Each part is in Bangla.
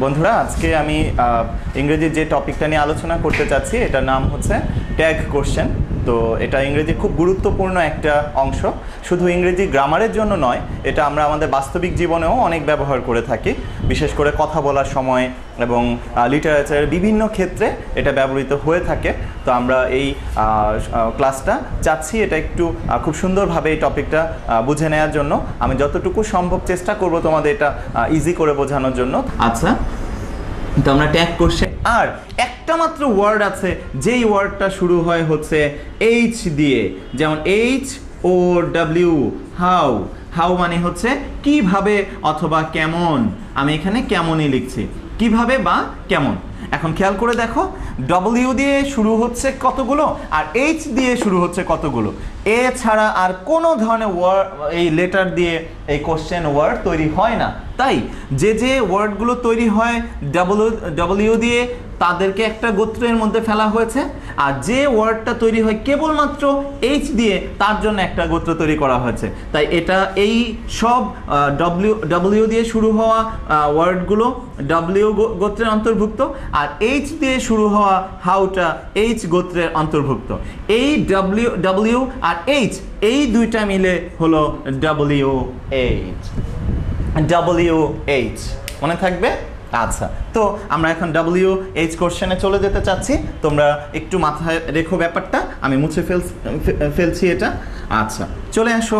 বন্ধুরা আজকে আমি ইংরেজির যে টপিকটা নিয়ে আলোচনা করতে চাচ্ছি এটার নাম হচ্ছে ট্যাগ কোশ্চেন। তো এটা ইংরেজির খুব গুরুত্বপূর্ণ একটা অংশ, শুধু ইংরেজি গ্রামারের জন্য নয়, এটা আমরা আমাদের বাস্তবিক জীবনেও অনেক ব্যবহার করে থাকি, বিশেষ করে কথা বলার সময় এবং লিটারেচারের বিভিন্ন ক্ষেত্রে এটা ব্যবহৃত হয়ে থাকে। তো আমরা এই ক্লাসটা চাচ্ছি এটা একটু খুব সুন্দরভাবে এই টপিকটা বুঝে নেওয়ার জন্য। আমি যতটুকু সম্ভব চেষ্টা করব তোমাদের এটা ইজি করে বোঝানোর জন্য। আচ্ছা, তো আমরা ট্যাগ কোশ্চেন, আর একটা মাত্র ওয়ার্ড আছে যেই ওয়ার্ডটা শুরু হয় হচ্ছে এইচ দিয়ে, যেমন H O W, how. How মানে হচ্ছে কিভাবে অথবা কেমন। আমি এখানে কেমনই লিখছি, কিভাবে বা কেমন। এখন খেয়াল করে দেখো, ডব্লিউ দিয়ে শুরু হচ্ছে কতগুলো আর এইচ দিয়ে শুরু হচ্ছে কতগুলো। এ ছাড়া আর কোনো ধরনের ওয়ার্ড, এই লেটার দিয়ে এই কোশ্চেন ওয়ার্ড তৈরি হয় না। তাই যে যে ওয়ার্ডগুলো তৈরি হয় ডব্লিউ দিয়ে, তাদেরকে একটা গোত্রের মধ্যে ফেলা হয়েছে, আর যে ওয়ার্ডটা তৈরি হয় কেবলমাত্র এইচ দিয়ে, তার জন্য একটা গোত্র তৈরি করা হয়েছে। তাই এটা এই সব ডব্লিউ দিয়ে শুরু হওয়া ওয়ার্ডগুলো ডব্লিউ গোত্রের অন্তর্ভুক্ত, আর এইচ দিয়ে শুরু হওয়া হাউটা এইচ গোত্রের অন্তর্ভুক্ত। এই ডব্লিউ আর এইচ, এই দুইটা মিলে হলো ডব্লিউ এইচ। মনে থাকবে? আচ্ছা, তো আমরা এখন WH কোশ্চেনে চলে যেতে চাচ্ছি। তোমরা একটু মাথায় রেখো ব্যাপারটা, আমি মুছে ফেলছি এটা। আচ্ছা, চলে আসো।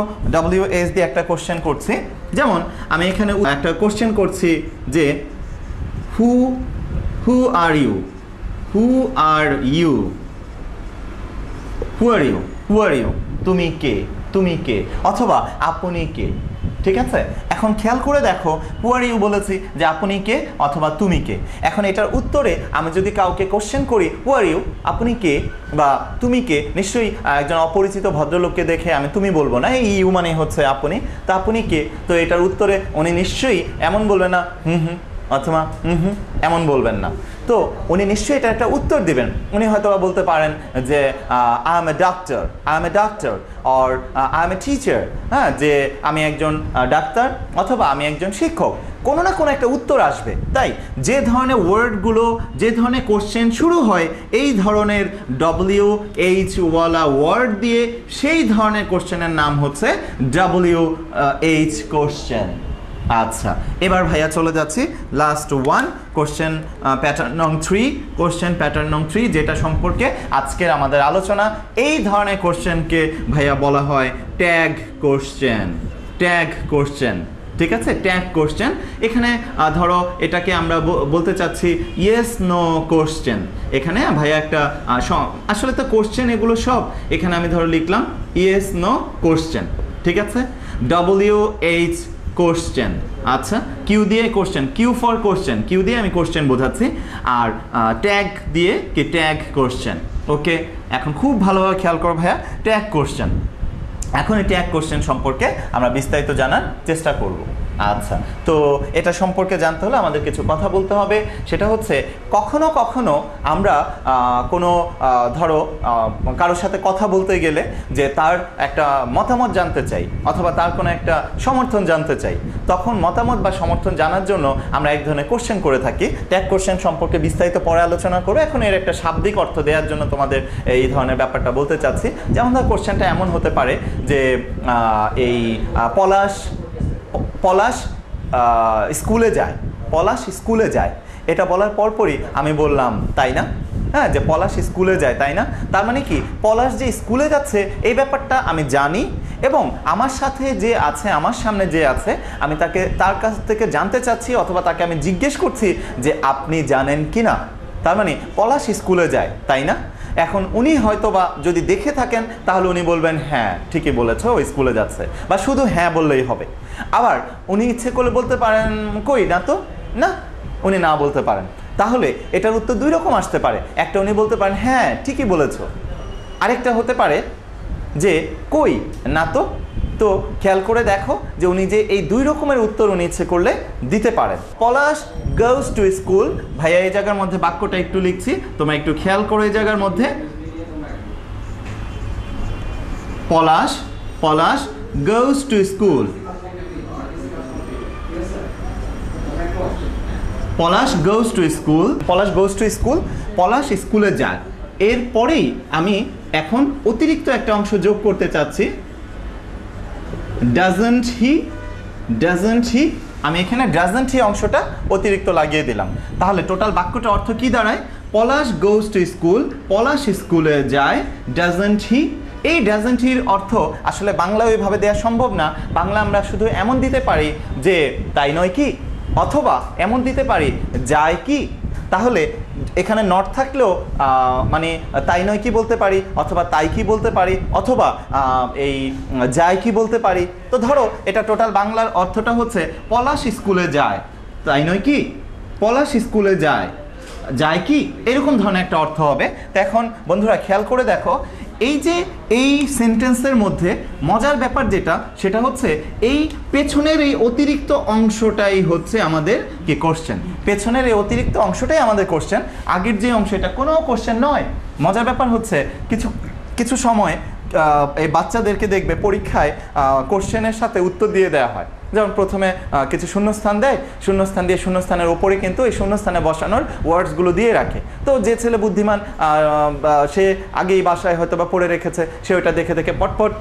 WH দিয়ে একটা কোশ্চেন করছি, যেমন আমি এখানে একটা কোশ্চেন করছি যে হু আর ইউ, তুমি কে অথবা আপনি কে। ঠিক আছে, এখন খেয়াল করে দেখো, হু আর ইউ বলেছি যে আপনি কে অথবা তুমি কে। এখন এটার উত্তরে আমি যদি কাউকে কোশ্চেন করি হু আর ইউ, আপনি কে বা তুমি কে, নিশ্চয়ই একজন অপরিচিত ভদ্রলোককে দেখে আমি তুমি বলবো না, এই ইউ মানে হচ্ছে আপনি, তা আপনি কে। তো এটার উত্তরে উনি নিশ্চয়ই এমন বলবেন না হুম অথবা এমন বলবেন না। তো উনি নিশ্চয়ই এটা একটা উত্তর দিবেন। উনি হয়তো বলতে পারেন যে I M A doctor or I M a teacher, হ্যাঁ, যে আমি একজন ডাক্তার অথবা আমি একজন শিক্ষক। কোনো না কোনো একটা উত্তর আসবে। তাই যে ধরনের ওয়ার্ডগুলো, যে ধরনের কোশ্চেন শুরু হয় এই ধরনের WH ওয়ালা ওয়ার্ড দিয়ে, সেই ধরনের কোশ্চেনের নাম হচ্ছে WH কোশ্চেন। আচ্ছা, এবার ভাইয়া চলে যাচ্ছি লাস্ট ওয়ান, কোশ্চেন প্যাটার্ন নং 3। কোশ্চেন প্যাটার্ন নং 3, যেটা সম্পর্কে আজকের আমাদের আলোচনা। এই ধরনের কোশ্চেনকে ভাইয়া বলা হয় ট্যাগ কোশ্চেন। ঠিক আছে, ট্যাগ কোশ্চেন। এখানে ধরো এটাকে আমরা বলতে চাচ্ছি ইয়েস নো কোশ্চেন। এখানে ভাইয়া একটা আসলে তো কোশ্চেন এগুলো সব, এখানে আমি ধরো লিখলাম ইয়েস নো কোশ্চেন। ঠিক আছে, WH কোশ্চেন। আচ্ছা, কিউ দিয়ে question, Q for question, Q দিয়ে আমি কোশ্চেন বোঝাচ্ছি, আর ট্যাগ দিয়ে কি ট্যাগ কোশ্চেন। ওকে, এখন খুব ভালোভাবে খেয়াল করো ভাইয়া, ট্যাগ কোশ্চেন। এখন এই ট্যাগ কোশ্চেন সম্পর্কে আমরা বিস্তারিত জানার চেষ্টা করব। আচ্ছা, তো এটা সম্পর্কে জানতে হলে আমাদের কিছু কথা বলতে হবে। সেটা হচ্ছে কখনো কখনো আমরা কোনো ধরো কারোর সাথে কথা বলতে গেলে যে তার একটা মতামত জানতে চাই অথবা তার কোনো একটা সমর্থন জানতে চাই, তখন মতামত বা সমর্থন জানার জন্য আমরা এক ধরনের কোশ্চেন করে থাকি। ট্যাগ কোশ্চেন সম্পর্কে বিস্তারিত পরে আলোচনা করবো। এখন এর একটা শাব্দিক অর্থ দেওয়ার জন্য তোমাদের এই ধরনের ব্যাপারটা বলতে চাচ্ছি। যেমন ধর কোশ্চেনটা এমন হতে পারে যে এই পলাশ স্কুলে যায়, এটা বলার পরপরই আমি বললাম তাই না, হ্যাঁ, যে পলাশ স্কুলে যায় তাই না। তার মানে কি, পলাশ যে স্কুলে যাচ্ছে এই ব্যাপারটা আমি জানি, এবং আমার সাথে যে আছে, আমার সামনে যে আছে, আমি তার কাছ থেকে জানতে চাচ্ছি অথবা তাকে আমি জিজ্ঞেস করছি যে আপনি জানেন কি না। তার মানে পলাশ স্কুলে যায় তাই না। এখন উনি হয়তো বা যদি দেখে থাকেন তাহলে উনি বলবেন হ্যাঁ ঠিকই বলেছো, ও স্কুলে যাচ্ছে, বা শুধু হ্যাঁ বললেই হবে। আবার উনি ইচ্ছে করলে বলতে পারেন কই না তো, না, উনি না বলতে পারেন। তাহলে এটার উত্তর দুই রকম আসতে পারে। একটা, উনি বলতে পারেন হ্যাঁ ঠিকই বলেছো। আরেকটা হতে পারে যে কই না তো। তো খেয়াল করে দেখো যে উনি যে এই দুই রকমের উত্তর উনি ইচ্ছে করলে দিতে পারেন। পলাশ গোস টু স্কুল, ভাইয়া এই জায়গার মধ্যে বাক্যটা একটু লিখছি, তোমরা একটু খেয়াল করো। এই জায়গার মধ্যে Palash goes to school, Palash goes to school, Palash goes to school, Palash স্কুলে যায়। এরপরেই আমি এখন অতিরিক্ত একটা অংশ যোগ করতে চাচ্ছি, ডাজন্ট হি, ডাজন্ট হি, আমি এখানে ডাজন্ট হি অংশটা অতিরিক্ত লাগিয়ে দিলাম। তাহলে টোটাল বাক্যটা অর্থ কি দাঁড়ায়? পলাশ গোজ টু স্কুল, পলাশ স্কুলে যায়, ডাজন্ট হি। এই ডাজন্ট হির অর্থ আসলে বাংলা ওইভাবে দেওয়া সম্ভব না। বাংলা আমরা শুধু এমন দিতে পারি যে তাই নয় কি, অথবা এমন দিতে পারি যায় কি। তাহলে এখানে নট থাকলেও মানে তাই নয় কি বলতে পারি, অথবা তাই কি বলতে পারি, অথবা এই যায় কি বলতে পারি। তো ধরো এটা টোটাল বাংলার অর্থটা হচ্ছে পলাশ স্কুলে যায়, তাই নয় কি, পলাশ স্কুলে যায়, যায় কি, এরকম ধরনের একটা অর্থ হবে। তো এখন বন্ধুরা খেয়াল করে দেখো, এই যে এই সেন্টেন্সের মধ্যে মজার ব্যাপার যেটা, সেটা হচ্ছে এই পেছনের এই অতিরিক্ত অংশটাই হচ্ছে আমাদের কি কোশ্চেন। পেছনের এই অতিরিক্ত অংশটাই আমাদের কোশ্চেন, আগের যে অংশ এটা কোনো কোশ্চেন নয়। মজার ব্যাপার হচ্ছে কিছু কিছু সময় এই বাচ্চাদেরকে দেখবে পরীক্ষায় কোশ্চেনের সাথে উত্তর দিয়ে দেওয়া হয়। যেমন প্রথমে কিছু শূন্যস্থান দেয়, শূন্যস্থান দিয়ে শূন্যস্থানের ওপরে কিন্তু এই শূন্যস্থানে বসানোর ওয়ার্ডসগুলো দিয়ে রাখে। তো যে ছেলে বুদ্ধিমান সে আগেই বাসায় হয়তো বা পড়ে রেখেছে, সে ওইটা দেখে দেখে পটপট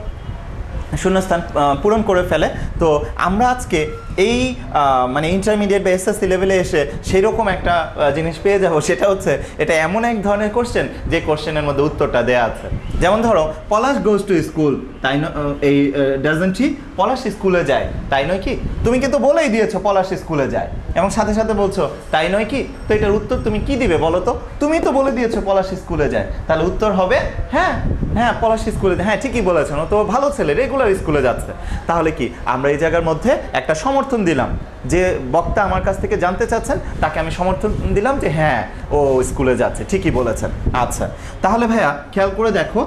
শূন্যস্থান পূরণ করে ফেলে। তো আমরা আজকে এই মানে ইন্টারমিডিয়েট বা এসএসসি লেভেলে এসে সেই রকম একটা জিনিস পেয়ে যাবো, সেটা হচ্ছে এটা এমন এক ধরনের কোশ্চেন যে কোশ্চেনের মধ্যে উত্তরটা দেওয়া আছে। যেমন ধরো পলাশ গোজ টু স্কুল, তাই এই ডাজন্ট হি, পলাশ স্কুলে যায়, তাই নয় কি। তুমি কিন্তু বলেই দিয়েছো পলাশ স্কুলে যায় এবং সাথে সাথে বলছো তাই নয় কি। তো এটার উত্তর তুমি কি দিবে বলো তো? তুমি তো বলে দিয়েছো পলাশ স্কুলে যায়, তাহলে উত্তর হবে হ্যাঁ, হ্যাঁ পলাশ স্কুলে যায়। হ্যাঁ ঠিকই বলেছেন, ও তো ভালো ছেলে, রেগুলার স্কুলে যাচ্ছে। তাহলে কি আমরা এই জায়গার মধ্যে একটা সমর্থন দিলাম, যে বক্তা আমার কাছ থেকে জানতে চাচ্ছেন তাকে আমি সমর্থন দিলাম যে হ্যাঁ ও স্কুলে যাচ্ছে, ঠিকই বলেছেন। আচ্ছা তাহলে ভাইয়া খেয়াল করে দেখো,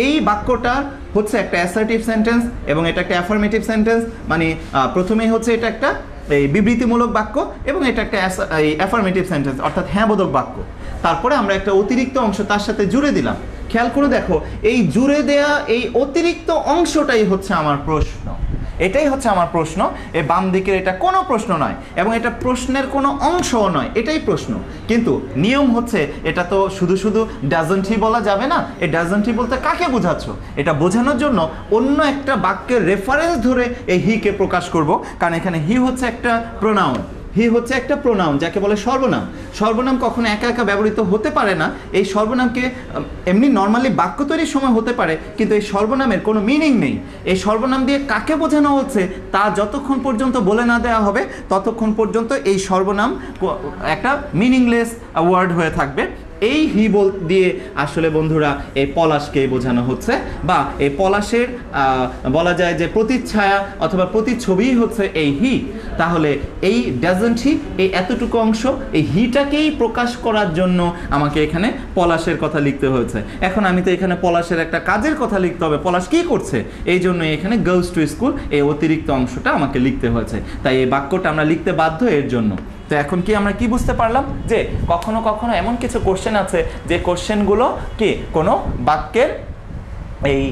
এই বাক্যটা হচ্ছে একটা অ্যাসার্টিভ সেন্টেন্স এবং এটা একটা অ্যাফার্মেটিভ সেন্টেন্স। মানে প্রথমেই হচ্ছে এটা একটা এই বিবৃতিমূলক বাক্য এবং এটা একটা অ্যাফার্মেটিভ সেন্টেন্স অর্থাৎ হ্যাঁ বোধক বাক্য। তারপরে আমরা একটা অতিরিক্ত অংশ তার সাথে জুড়ে দিলাম। খেয়াল করে দেখো, এই জুড়ে দেয়া এই অতিরিক্ত অংশটাই হচ্ছে আমার প্রশ্ন, এটাই হচ্ছে আমার প্রশ্ন। এই বাম দিকের এটা কোনো প্রশ্ন নয় এবং এটা প্রশ্নের কোনো অংশও নয়, এটাই প্রশ্ন। কিন্তু নিয়ম হচ্ছে এটা তো শুধু শুধু ডাজন্ট হি বলা যাবে না। এই ডাজন্ট হি বলতে কাকে বোঝাচ্ছ, এটা বোঝানোর জন্য অন্য একটা বাক্যের রেফারেন্স ধরে এই হিকে প্রকাশ করব। কারণ এখানে হি হচ্ছে একটা প্রোনাউন, হি হচ্ছে একটা প্রোনাউন যাকে বলে সর্বনাম। সর্বনাম কখনো একা একা ব্যবহৃত হতে পারে না। এই সর্বনামকে এমনি নর্মালি বাক্য তৈরির সময় হতে পারে, কিন্তু এই সর্বনামের কোনো মিনিং নেই। এই সর্বনাম দিয়ে কাকে বোঝানো হচ্ছে তা যতক্ষণ পর্যন্ত বলে না দেওয়া হবে ততক্ষণ পর্যন্ত এই সর্বনাম একটা মিনিংলেস ওয়ার্ড হয়ে থাকবে। এই হি দিয়ে আসলে বন্ধুরা এই পলাশকে বোঝানো হচ্ছে, বা এই পলাশের বলা যায় যে প্রতিচ্ছায়া অথবা প্রতিচ্ছবিই হচ্ছে এই হি। তাহলে এই ডাজন্ট হি, এই এতটুকু অংশ এই হিটাকেই প্রকাশ করার জন্য আমাকে এখানে পলাশের কথা লিখতে হয়েছে। এখন আমি তো এখানে পলাশের একটা কাজের কথা লিখতে হবে, পলাশ কি করছে, এই জন্য এখানে গোজ টু স্কুল এই অতিরিক্ত অংশটা আমাকে লিখতে হয়েছে। তাই এই বাক্যটা আমরা লিখতে বাধ্য এর জন্য। তো এখন কি আমরা কি বুঝতে পারলাম, যে কখনো কখনো এমন কিছু কোশ্চেন আছে যে কোশ্চেনগুলো কি কোনো বাক্যের এই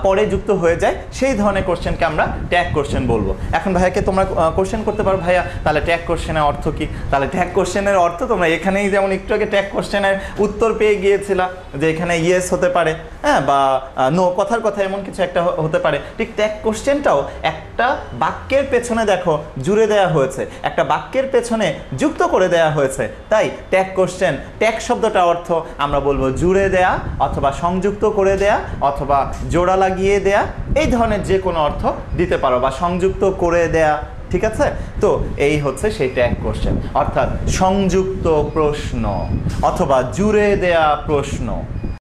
পরে যুক্ত হয়ে যায়, সেই ধরনের কোশ্চেনকে আমরা ট্যাগ কোশ্চেন বলবো। এখন ভাইয়াকে তোমরা কোশ্চেন করতে পারো, ভাইয়া তাহলে ট্যাগ কোশ্চেনের অর্থ কি? তাহলে ট্যাগ কোশ্চেনের অর্থ তোমরা এখানেই যেমন একটু আগে ট্যাগ কোশ্চেনের উত্তর পেয়ে গিয়েছিলা যে এখানে ইয়েস হতে পারে, হ্যাঁ, বা নো, কথার কথা এমন কিছু একটা হতে পারে। ঠিক ট্যাগ কোশ্চেনটাও একটা বাক্যের পেছনে দেখো জুড়ে দেওয়া হয়েছে, একটা বাক্যের পেছনে যুক্ত করে দেওয়া হয়েছে। তাই ট্যাগ কোশ্চেন, ট্যাগ শব্দটা অর্থ আমরা বলবো জুড়ে দেয়া অথবা সংযুক্ত করে দেয়া অথবা জোড়া লাগিয়ে দেয়া, এই ধরনের যে কোনো অর্থ দিতে পারো, বা সংযুক্ত করে দেয়া। ঠিক আছে, তো এই হচ্ছে সেই ট্যাগ কোশ্চেন, অর্থাৎ সংযুক্ত প্রশ্ন অথবা জুড়ে দেয়া প্রশ্ন।